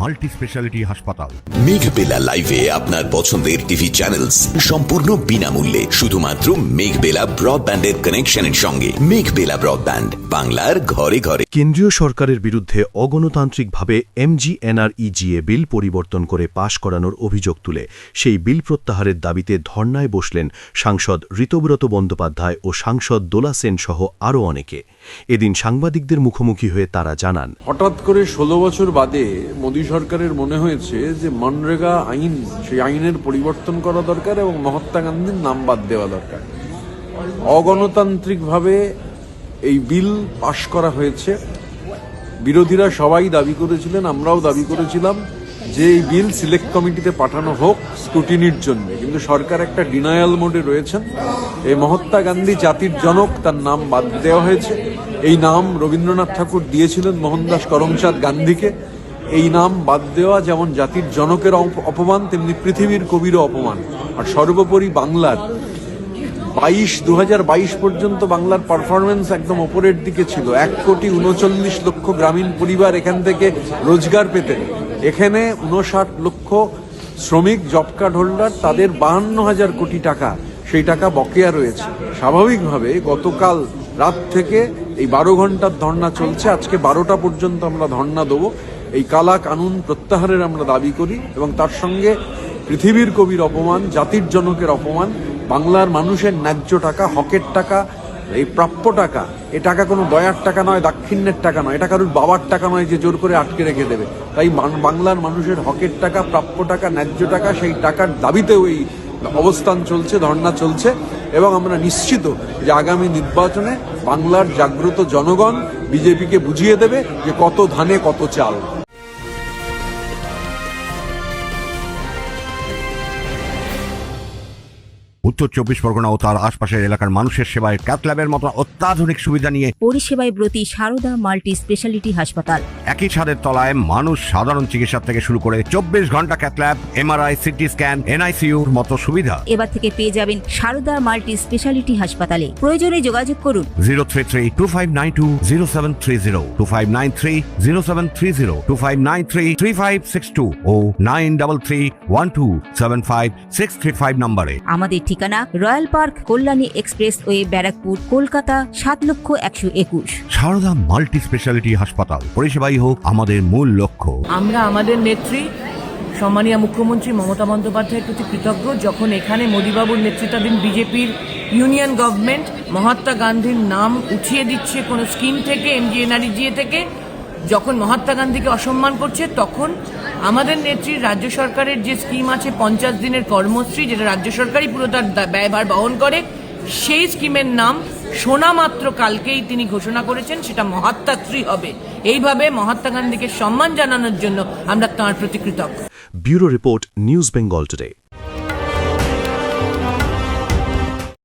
Multi specialty হাসপাতাল। মেঘবেলা লাইভে আপনার পছন্দের টিভি চ্যানেলস সম্পূর্ণ বিনামূল্যে, শুধুমাত্র মেঘবেলা ব্রডব্যান্ডের কানেকশনের সঙ্গে। মেঘবেলা ব্রডব্যান্ড, বাংলার ঘরে ঘরে। কেন্দ্রীয় সরকারের বিরুদ্ধে অগণতান্ত্রিকভাবে MGNREGA বিল পরিবর্তন করে পাশ করানোর অভিযোগ তুলে সেই বিল প্রত্যাহারের দাবিতে ধর্নায় বসলেন সাংসদ ঋতব্রত বন্দ্যোপাধ্যায় ও সাংসদ দোলা সেন সহ আরও অনেকে। এদিন সাংবাদিকদের মুখোমুখি হয়ে তারা জানান, হঠাৎ করে 16 বছর বাদে মোদী সরকারের মনে হয়েছে যে মনরেগা আইন, সেই আইনের পরিবর্তন করা দরকার এবং মহাত্মা গান্ধীর নাম বাদ দেওয়া দরকার। অগণতান্ত্রিকভাবে এই বিল পাশ করা হয়েছে। বিরোধীরা সবাই দাবি করেছিলেন, আমরাও দাবি করেছিলাম যে এই বিল সিলেক্ট কমিটিতে পাঠানো হোক স্ক্রুটিনির জন্য, কিন্তু সরকার একটা ডিনায়াল মোডে রয়েছেন। এই মহাত্মা গান্ধী জাতির জনক, তার নাম বাদ দেওয়া হয়েছে। এই নাম রবীন্দ্রনাথ ঠাকুর দিয়েছিলেন মোহনদাস করমচাঁদ গান্ধীকে। এই নাম বাদ দেওয়া যেমন জাতির জনকের অপমান, তেমনি পৃথিবীর কবিরও অপমান। আর সর্বোপরি বাংলার 2022 পর্যন্ত বাংলার পারফরমেন্স একদম ওপরের দিকে ছিল। 1,39,00,000 গ্রামীণ পরিবার এখান থেকে রোজগার পেতেন। এখানে 59 লক্ষ শ্রমিক জব কার্ড হোল্ডার, তাদের 52,000 কোটি টাকা, সেই টাকা বকেয়া রয়েছে। স্বাভাবিকভাবে গতকাল রাত থেকে এই 12 ঘন্টার ধর্না চলছে। আজকে 12টা পর্যন্ত আমরা ধর্না দেবো। এই কালা কানুন প্রত্যাহারের আমরা দাবি করি এবং তার সঙ্গে পৃথিবীর কবির অপমান, জাতির জনকের অপমান, বাংলার মানুষের ন্যায্য টাকা, হকের টাকা, এই প্রাপ্য টাকা, এ টাকা কোনো দয়ার টাকা নয়, দাক্ষিণ্যের টাকা নয়, এটা কারোর বাবার টাকা নয় যে জোর করে আটকে রেখে দেবে। তাই বাংলার মানুষের হকের টাকা, প্রাপ্য টাকা, ন্যায্য টাকা, সেই টাকার দাবিতেও এই অবস্থান চলছে, ধর্ণা চলছে। এবং আমরা নিশ্চিত যে আগামী নির্বাচনে বাংলার জাগ্রত জনগণ বিজেপিকে বুঝিয়ে দেবে যে কত ধানে কত চাল। উত্তর 24 পরগনা ও তার আশপাশের এলাকার মানুষের সেবায় ক্যাথ ল্যাবের মতো অত্যাধুনিক সুবিধা নিয়ে পরিষেবায় ব্রতী সারদা মাল্টি স্পেশালিটি হাসপাতাল। একই ছাদের তলায় মানুষ সাধারণ চিকিৎসা থেকে শুরু করে 24 ঘন্টা cath lab, MRI, CT scan, NICUর মতো সুবিধা এবার থেকে পেয়ে যাবেন সারদা মাল্টি স্পেশালিটি হাসপাতালে। প্রয়োজনে যোগাযোগ করুন 033-2592-0730, 2593-0730, 2593-3562 ও 9331275635 নম্বরে। আমাদের ঠিকানা Royal Park, Kalyani Expressway, Barrackpore, Kolkata 7,01,21। Sarada multi specialty হাসপাতাল, পরিষেবাই হোক আমাদের মূল লক্ষ্য। আমরা আমাদের নেত্রী সম্মানীয় মুখ্যমন্ত্রী মমতা বন্দ্যোপাধ্যায়ের প্রতি কৃতজ্ঞ, যখন এখানে মোদীবাবুর নেতৃত্বাধীন বিজেপির ইউনিয়ন গভর্নমেন্ট মহাত্মা গান্ধীর নাম উঠিয়ে দিচ্ছে কোনো স্কিম থেকে, MGNREGA থেকে, যখন মহাত্মা গান্ধীকে অসম্মান করছে, তখন আমাদের নেত্রীর রাজ্য সরকারের যে স্কিম আছে 50 দিনের কর্মশ্রী, যেটা রাজ্য সরকারই পুরো তার ব্যয়ভার বহন করে, সেই স্কিমের নাম শোনা মাত্র কালকেই তিনি ঘোষণা করেছেন সেটা মহাত্মাশ্রী হবে। এইভাবে মহাত্মা গান্ধীকে সম্মান জানানোর জন্য আমরা তাঁর প্রতি কৃতজ্ঞ। Bureau report, news Bengal today.